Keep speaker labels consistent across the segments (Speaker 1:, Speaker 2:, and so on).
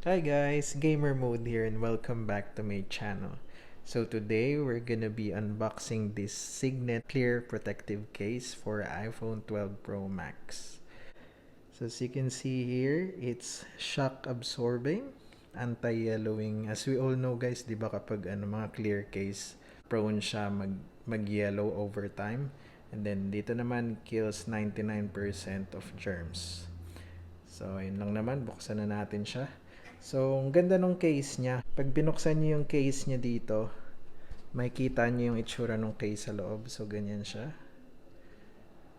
Speaker 1: Hi guys, Gamer Mode here and welcome back to my channel. So today we're gonna be unboxing this Cygnett Clear Protective Case for iPhone 12 Pro Max. So as you can see here, it's shock absorbing, anti-yellowing. As we all know guys, di ba kapag mga clear case, prone siya mag-yellow over time. And then dito naman kills 99% of germs. So ayun lang naman, buksan na natin siya. So, ang ganda ng case niya. Pag binuksan niyo yung case niya dito, makikita niyo yung itsura ng case sa loob. So, ganyan siya.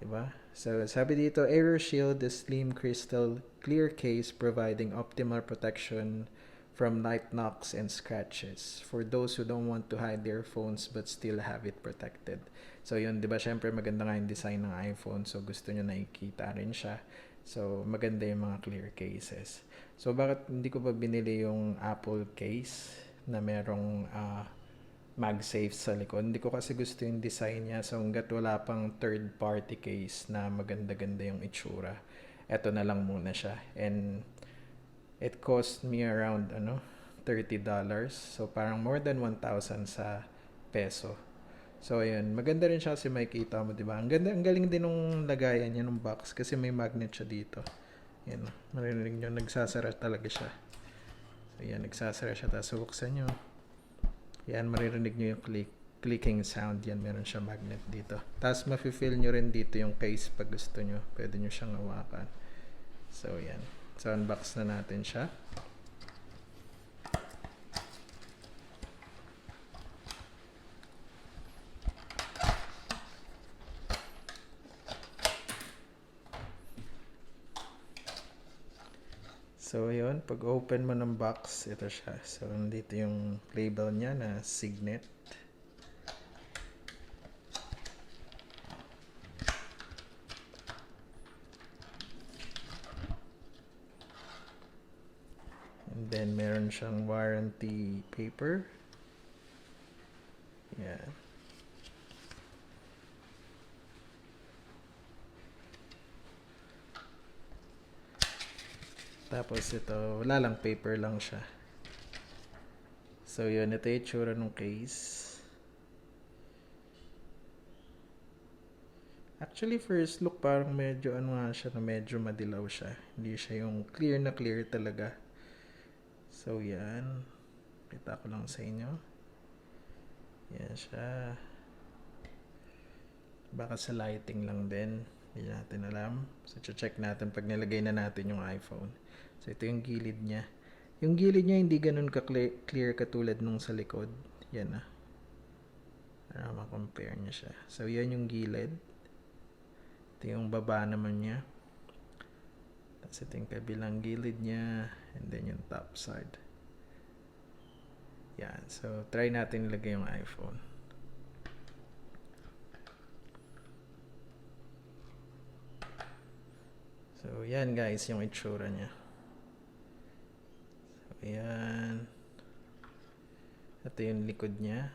Speaker 1: Diba? So, sabi dito, Aeroshield, the slim crystal clear case providing optimal protection from light knocks and scratches for those who don't want to hide their phones but still have it protected. So, yun, diba? Syempre, maganda nga yung design ng iPhone. So, gusto nyo nakikita rin siya. So, maganda yung mga clear cases. So, bakit hindi ko pa binili yung Apple case na merong MagSafe sa likod? Hindi ko kasi gusto yung design niya. So, hanggat wala pang third-party case na maganda-ganda yung itsura, eto na lang muna siya. And it cost me around $30. So, parang more than 1,000 sa peso. So, ayun. Maganda rin siya kasi makikita mo, di ba? Ang ganda, ang galing din ng lagayan niya ng box kasi may magnet siya dito. Yan. Marinig nyo, nagsasara talaga siya. So, yan. Nagsasara siya. Tapos, buksan nyo. Yan. Maririnig nyo yung clicking sound. Yan. Meron siya magnet dito. Tapos, mafe-feel nyo rin dito yung case pag gusto nyo. Pwede nyo siyang hawakan. So, yan. So, unbox na natin siya. So, ayun. Pag open mo ng box, ito siya. So, nandito yung label niya na Cygnett. And then, meron siyang warranty paper. Yan. Tapos ito, wala lang, paper lang siya. So yun, ito yung itsura ng case. Actually, first look, parang medyo nga siya na medyo madilaw siya. Hindi siya yung clear na clear talaga. So yan. Kita ko lang sa inyo. Yan siya. Baka sa lighting lang din. Hindi natin alam. So check natin pag nilagay na natin yung iPhone. So ito yung gilid niya. Yung gilid niya hindi ganun ka-clear katulad nung sa likod. Yan ah. Para ma-compare niya siya. So yan yung gilid. Ito yung baba naman niya. Tapos ito yung kabilang gilid niya. And then yung top side. Yan. So try natin ilagay yung iPhone. So yan guys yung itsura niya. Ayan. Ito yung likod niya.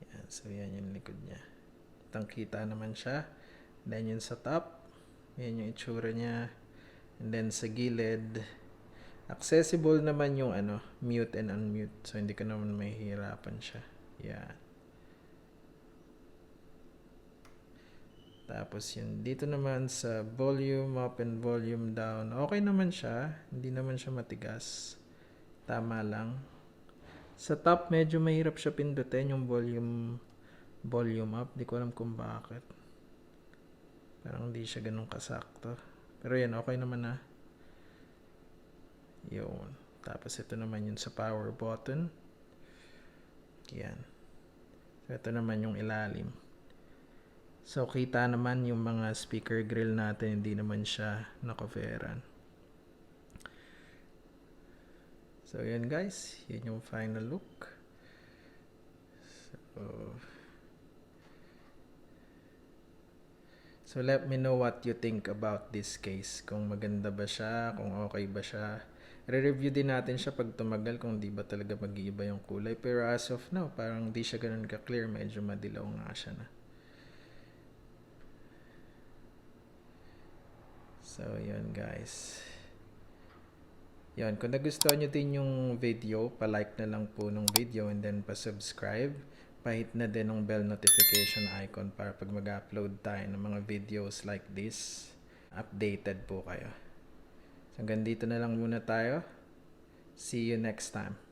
Speaker 1: Ayan. So, yan yung likod niya. Itang kita naman siya. Then, yun sa top. Ayan yung itsura niya. And then, sa gilid. Accessible naman yung mute and unmute. So, hindi ka naman mahihirapan siya. Ayan. Tapos yun, dito naman sa volume up and volume down, okay naman siya. Hindi naman siya matigas. Tama lang. Sa top, medyo mahirap siya pindutin yung volume up. Di ko alam kung bakit. Parang hindi siya ganun kasakto. Pero yan, okay naman na. Yun. Tapos ito naman yun sa power button. Yan. So, ito naman yung ilalim. So, kita naman yung mga speaker grill natin, hindi naman siya naka-coveran. So, yan guys. Yan yung final look. So, let me know what you think about this case. Kung maganda ba siya, kung okay ba siya. Re-review din natin siya pag tumagal kung di ba talaga mag-iiba yung kulay. Pero as of now, parang di siya ganun ka-clear. Medyo madilaw nga siya na. So, yun guys. Yan, kung nagustuhan nyo din yung video, pa-like na lang po ng video and then pa-subscribe. Pa-hit na din ng bell notification icon para pag mag-upload tayo ng mga videos like this, updated po kayo. So hanggang dito na lang muna tayo. See you next time.